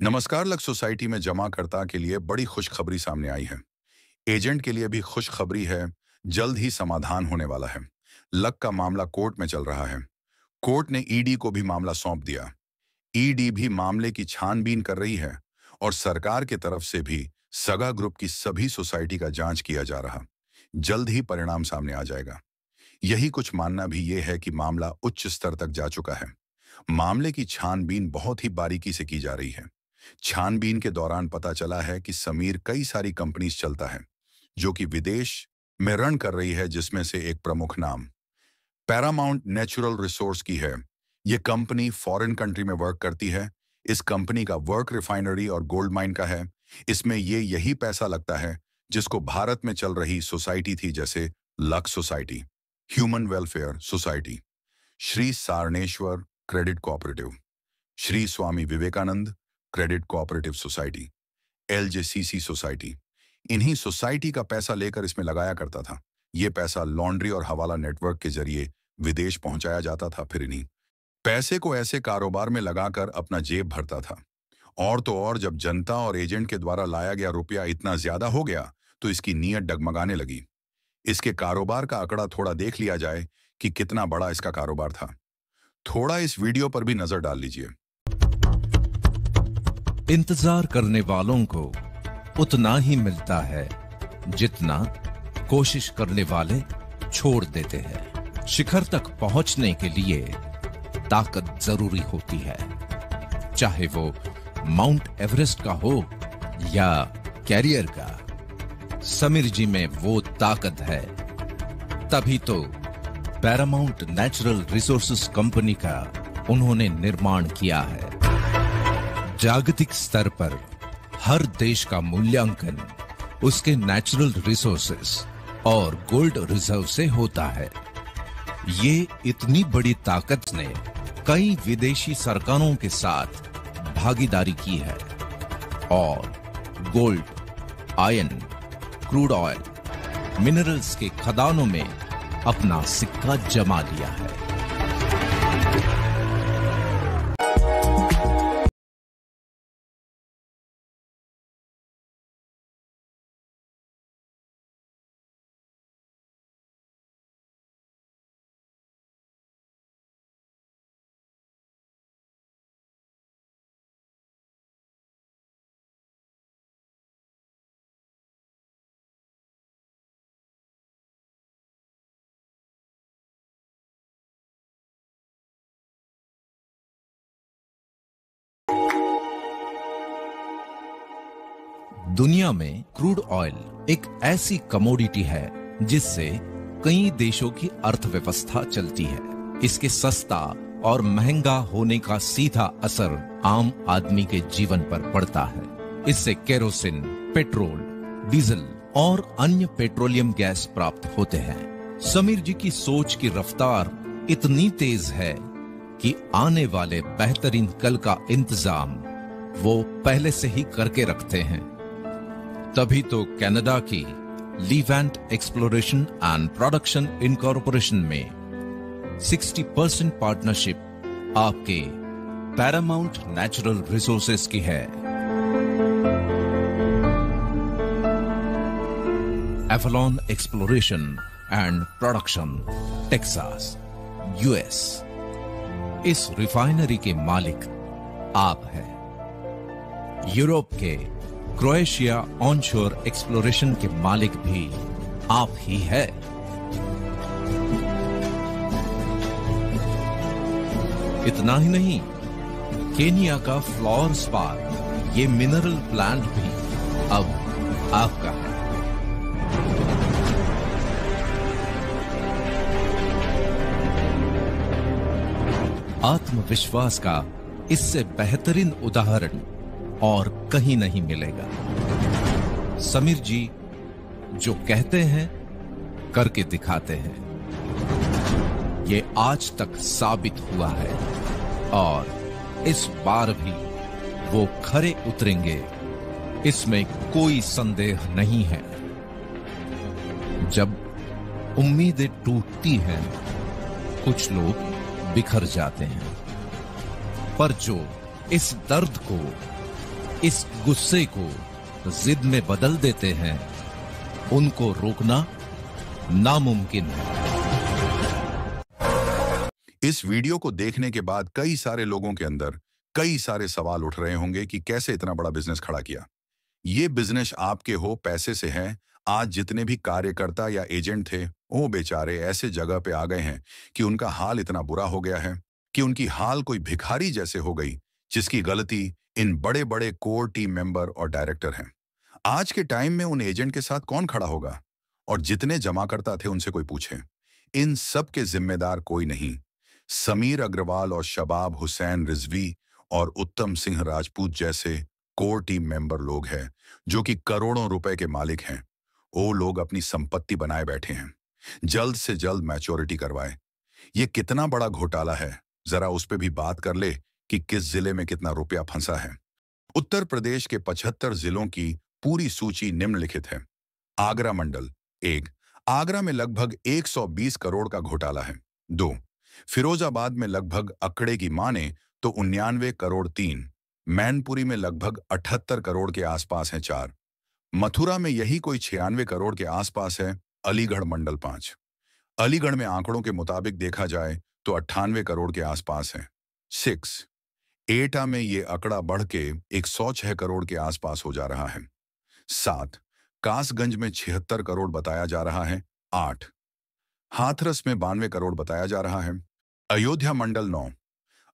नमस्कार। Luck society में जमाकर्ता के लिए बड़ी खुशखबरी सामने आई है। एजेंट के लिए भी खुशखबरी है। जल्द ही समाधान होने वाला है। लक का मामला कोर्ट में चल रहा है। कोर्ट ने ईडी को भी मामला सौंप दिया। ईडी भी मामले की छानबीन कर रही है और सरकार की तरफ से भी सगा ग्रुप की सभी सोसाइटी का जांच किया जा रहा। जल्द ही परिणाम सामने आ जाएगा। यही कुछ मानना भी ये है कि मामला उच्च स्तर तक जा चुका है। मामले की छानबीन बहुत ही बारीकी से की जा रही है। छानबीन के दौरान पता चला है कि समीर कई सारी कंपनीज चलता है जो कि विदेश में रन कर रही है, जिसमें से एक प्रमुख नाम पैरामाउंट नेचुरल रिसोर्स की है। ये कंपनी फॉरेन कंट्री में वर्क करती है। इस कंपनी का वर्क रिफाइनरी और गोल्ड माइन का है। इसमें यही पैसा लगता है जिसको भारत में चल रही सोसाइटी थी, जैसे luck society, human welfare society, Shri Saraneshwar credit cooperative, Shri Swami Vivekananda credit cooperative society, LJCC society. इन्हीं सोसाइटी का पैसा लेकर इसमें लगाया करता था। ये पैसा लॉन्ड्री और हवाला नेटवर्क के जरिए विदेश पहुंचाया जाता था। फिर इन्हीं पैसे को ऐसे कारोबार में लगाकर अपना जेब भरता था। और तो और, जब जनता और एजेंट के द्वारा लाया गया रुपया इतना ज्यादा हो गया तो इसकी नीयत डगमगाने लगी। इसके कारोबार का आंकड़ा थोड़ा देख लिया जाए कि कितना बड़ा इसका कारोबार था। थोड़ा इस वीडियो पर भी नजर डाल लीजिए। इंतजार करने वालों को उतना ही मिलता है जितना कोशिश करने वाले छोड़ देते हैं। शिखर तक पहुंचने के लिए ताकत जरूरी होती है, चाहे वो माउंट एवरेस्ट का हो या कैरियर का। समीर जी में वो ताकत है, तभी तो पैरामाउंट नेचुरल रिसोर्सेज कंपनी का उन्होंने निर्माण किया है। जागतिक स्तर पर हर देश का मूल्यांकन उसके नेचुरल रिसोर्सेज और गोल्ड रिजर्व से होता है। ये इतनी बड़ी ताकत ने कई विदेशी सरकारों के साथ भागीदारी की है और gold, iron, crude oil, minerals के खदानों में अपना सिक्का जमा लिया है। दुनिया में क्रूड ऑयल एक ऐसी कमोडिटी है जिससे कई देशों की अर्थव्यवस्था चलती है। इसके सस्ता और महंगा होने का सीधा असर आम आदमी के जीवन पर पड़ता है। इससे केरोसिन, पेट्रोल, डीजल और अन्य पेट्रोलियम गैस प्राप्त होते हैं। समीर जी की सोच की रफ्तार इतनी तेज है कि आने वाले बेहतरीन कल का इंतजाम वो पहले से ही करके रखते हैं। तभी तो कनाडा की लीवेंट एक्सप्लोरेशन एंड प्रोडक्शन इनकॉर्पोरेशन में 60% पार्टनरशिप आपके पैरामाउंट नेचुरल रिसोर्सेज की है। Avalon exploration and production, Texas, US. इस रिफाइनरी के मालिक आप हैं। यूरोप के क्रोएशिया ऑनशोर एक्सप्लोरेशन के मालिक भी आप ही है। इतना ही नहीं, केनिया का फ्लोर स्पा, ये मिनरल प्लांट भी अब आपका है। आत्मविश्वास का इससे बेहतरीन उदाहरण और कहीं नहीं मिलेगा। समीर जी जो कहते हैं करके दिखाते हैं। ये आज तक साबित हुआ है और इस बार भी वो खरे उतरेंगे, इसमें कोई संदेह नहीं है। जब उम्मीदें टूटती हैं, कुछ लोग बिखर जाते हैं, पर जो इस दर्द को इस गुस्से को जिद में बदल देते हैं, उनको रोकना नामुमकिन है। इस वीडियो को देखने के बाद कई सारे लोगों के अंदर कई सारे सवाल उठ रहे होंगे कि कैसे इतना बड़ा बिजनेस खड़ा किया। ये बिजनेस आपके हो, पैसे से है। आज जितने भी कार्यकर्ता या एजेंट थे, वो बेचारे ऐसे जगह पे आ गए हैं कि उनका हाल इतना बुरा हो गया है कि उनकी हाल कोई भिखारी जैसे हो गई, जिसकी गलती इन बड़े बड़े कोर टीम मेंबर और डायरेक्टर हैं। आज के टाइम में उन एजेंट के साथ कौन खड़ा होगा? और जितने जमाकर्ता थे उनसे कोई पूछे, इन सब के जिम्मेदार कोई नहीं, समीर अग्रवाल और शबाब हुसैन रिजवी और उत्तम सिंह राजपूत जैसे कोर टीम मेंबर लोग हैं, जो कि करोड़ों रुपए के मालिक हैं। वो लोग अपनी संपत्ति बनाए बैठे हैं, जल्द से जल्द मैच्योरिटी करवाए। ये कितना बड़ा घोटाला है, जरा उस पे भी बात कर ले कि किस जिले में कितना रुपया फंसा है। उत्तर प्रदेश के 75 जिलों की पूरी सूची निम्नलिखित है। आगरा मंडल 1, आगरा में लगभग 120 करोड़ का घोटाला है। 2, फिरोजाबाद में लगभग अकड़े की माने तो 99 करोड़ 3, मैनपुरी में लगभग 78 करोड़ के आसपास है 4, मथुरा में यही कोई 96 करोड़ के आसपास है। अलीगढ़ मंडल 5, अलीगढ़ में आंकड़ों के मुताबिक देखा जाए तो 98 करोड़ के आसपास है। 6, एटा में ये आंकड़ा बढ़ के 106 करोड़ के आसपास हो जा रहा है। 7, कासगंज में 76 करोड़ बताया जा रहा है। 8, हाथरस में 92 करोड़ बताया जा रहा है। अयोध्या मंडल 9,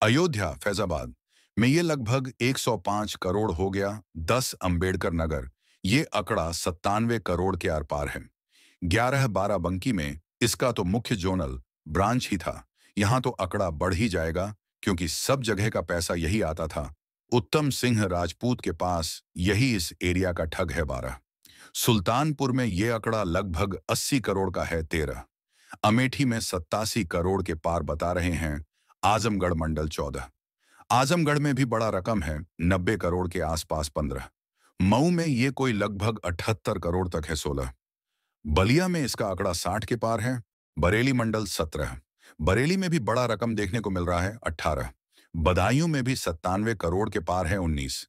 अयोध्या फैजाबाद में ये लगभग 105 करोड़ हो गया। 10, अंबेडकर नगर, ये आंकड़ा 97 करोड़ के आर पार है। 11, बाराबंकी में इसका तो मुख्य जोनल ब्रांच ही था, यहां तो आंकड़ा बढ़ ही जाएगा क्योंकि सब जगह का पैसा यही आता था। उत्तम सिंह राजपूत के पास यही इस एरिया का ठग है। 12, सुल्तानपुर में ये आंकड़ा लगभग 80 करोड़ का है। 13, अमेठी में 87 करोड़ के पार बता रहे हैं। आजमगढ़ मंडल 14, आजमगढ़ में भी बड़ा रकम है, 90 करोड़ के आसपास। 15, मऊ में ये कोई लगभग 78 करोड़ तक है। 16, बलिया में इसका आंकड़ा 60 के पार है। बरेली मंडल 17, बरेली में भी बड़ा रकम देखने को मिल रहा है। 18, बदायूं में भी 97 करोड़ के पार है। 19,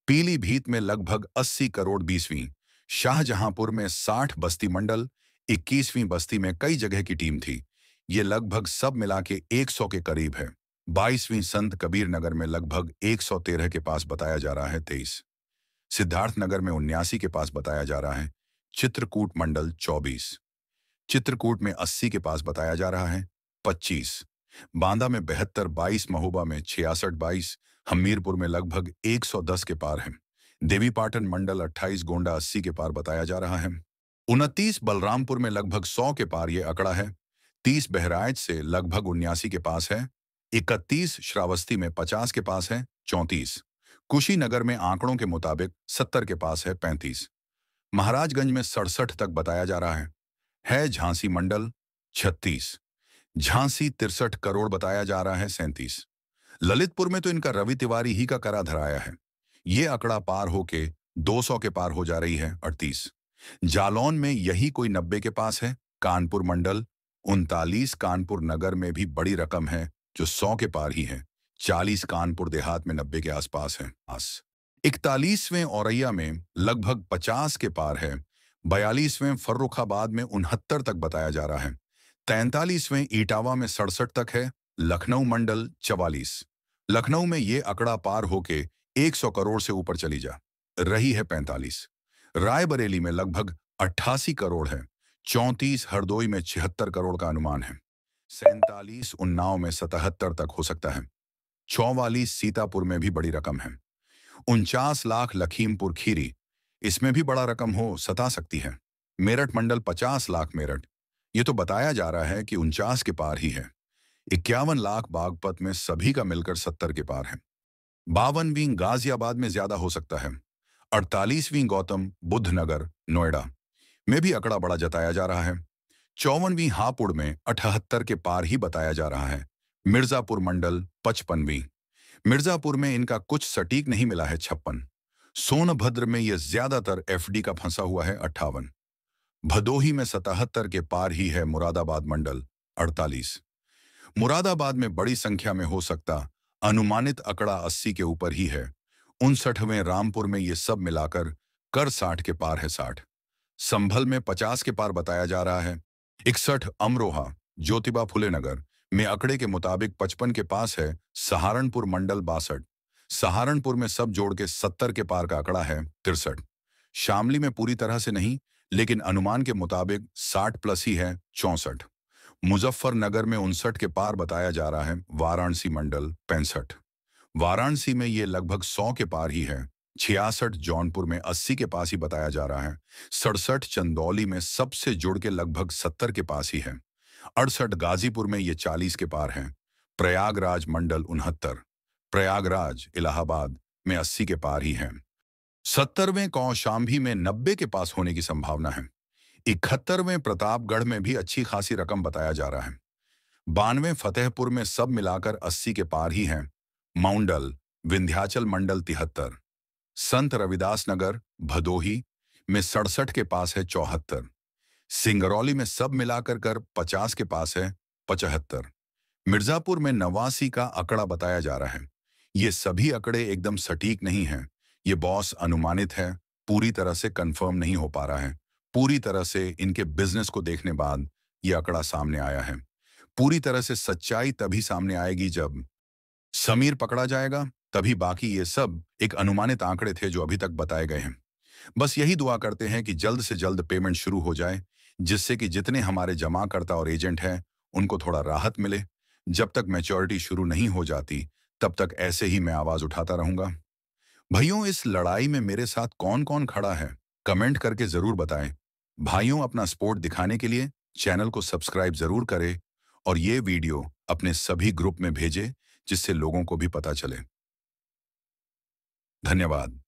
पीलीभीत में लगभग 80 करोड़। 20वीं, शाहजहांपुर में 60 बस्ती मंडल, 21वीं बस्ती में कई जगह की टीम थी, ये लगभग सब मिला के 100 के करीब है। 22वीं संत कबीर नगर में लगभग 113 के पास बताया जा रहा है। 23, सिद्धार्थ नगर में 79 के पास बताया जा रहा है। चित्रकूट मंडल 24, चित्रकूट में 80 के पास बताया जा रहा है। 25, बांदा में 72, 22, महोबा में 66, 22, हमीरपुर में लगभग 110 के पार है। देवीपाटन मंडल 28, गोंडा 80 के पार बताया जा रहा है। 29, बलरामपुर में लगभग 100 के पार ये आंकड़ा है। 30, बहराइच से लगभग 79 के पास है। 31, श्रावस्ती में 50 के पास है। 34, कुशीनगर में आंकड़ों के मुताबिक 70 के पास है। 35, महाराजगंज में 67 तक बताया जा रहा है। झांसी मंडल 36, झांसी 63 करोड़ बताया जा रहा है। 37, ललितपुर में तो इनका रवि तिवारी ही का करा धराया है, ये आंकड़ा पार होके 200 के पार हो जा रही है। 38, जालौन में यही कोई 90 के पास है। कानपुर मंडल 39, कानपुर नगर में भी बड़ी रकम है जो 100 के पार ही है। 40, कानपुर देहात में 90 के आसपास है। 41वें औरैया में लगभग 50 के पार है। 42वें फर्रुखाबाद में 69 तक बताया जा रहा है। 43वें इटावा में 67 तक है। लखनऊ मंडल 44, लखनऊ में ये आंकड़ा पार होके 100 करोड़ से ऊपर चली जा रही है। 45, रायबरेली में लगभग 88 करोड़ है। 34, हरदोई में 76 करोड़ का अनुमान है। 47, उन्नाव में 77 तक हो सकता है। 44, सीतापुर में भी बड़ी रकम है। 49 लाख लखीमपुर खीरी, इसमें भी बड़ा रकम हो सता सकती है। मेरठ मंडल 50 लाख मेरठ, ये तो बताया जा रहा है कि 49 के पार ही है। 51 लाख बागपत में सभी का मिलकर 70 के पार है। 52वीं गाजियाबाद में ज्यादा हो सकता है। 48वीं गौतम बुद्ध नगर नोएडा में भी आंकड़ा बड़ा जताया जा रहा है। 54वीं हापुड़ में 78 के पार ही बताया जा रहा है। मिर्जापुर मंडल 55वीं, मिर्जापुर में इनका कुछ सटीक नहीं मिला है। 56, सोनभद्र में यह ज्यादातर एफडी का फंसा हुआ है। 58, भदोही में 77 के पार ही है। मुरादाबाद मंडल 48, मुरादाबाद में बड़ी संख्या में हो सकता, अनुमानित आंकड़ा 80 के ऊपर ही है। 59वें रामपुर में ये सब मिलाकर कर 60 के पार है 60। संभल में 50 के पार बताया जा रहा है। 61 अमरोहा ज्योतिबा फुले नगर में आंकड़े के मुताबिक 55 के पास है। सहारनपुर मंडल 62। सहारनपुर में सब जोड़ के 70 के पार का आंकड़ा है 63। शामली में पूरी तरह से नहीं, लेकिन अनुमान के मुताबिक 60 प्लस ही है 64। मुजफ्फरनगर में 59 के पार बताया जा रहा है। वाराणसी मंडल 65। वाराणसी में ये लगभग 100 के पार ही है। 66 जौनपुर में 80 के पास ही बताया जा रहा है। 67 चंदौली में सबसे जुड़ के लगभग 70 के पास ही है। 68 गाजीपुर में ये 40 के पार है। प्रयागराज मंडल 69। प्रयागराज इलाहाबाद में 80 के पार ही है। 70वें कौशाम्बी में 90 के पास होने की संभावना है। 71वें प्रतापगढ़ में भी अच्छी खासी रकम बताया जा रहा है। 92वें फतेहपुर में सब मिलाकर 80 के पार ही है। माउंडल विंध्याचल मंडल 73। संत रविदास नगर भदोही में 67 के पास है 74। सिंगरौली में सब मिलाकर कर 50 के पास है 75। मिर्जापुर में 89 का आंकड़ा बताया जा रहा है। ये सभी आंकड़े एकदम सटीक नहीं हैं। ये बॉस अनुमानित है, पूरी तरह से कंफर्म नहीं हो पा रहा है। पूरी तरह से इनके बिजनेस को देखने बाद ये आंकड़ा सामने आया है। पूरी तरह से सच्चाई तभी सामने आएगी जब समीर पकड़ा जाएगा, तभी बाकी ये सब एक अनुमानित आंकड़े थे जो अभी तक बताए गए हैं। बस यही दुआ करते हैं कि जल्द से जल्द पेमेंट शुरू हो जाए, जिससे कि जितने हमारे जमाकर्ता और एजेंट हैं उनको थोड़ा राहत मिले। जब तक मैच्योरिटी शुरू नहीं हो जाती तब तक ऐसे ही मैं आवाज उठाता रहूंगा। भाइयों, इस लड़ाई में मेरे साथ कौन कौन खड़ा है कमेंट करके जरूर बताएं। भाइयों, अपना सपोर्ट दिखाने के लिए चैनल को सब्सक्राइब जरूर करें और ये वीडियो अपने सभी ग्रुप में भेजें, जिससे लोगों को भी पता चले। धन्यवाद।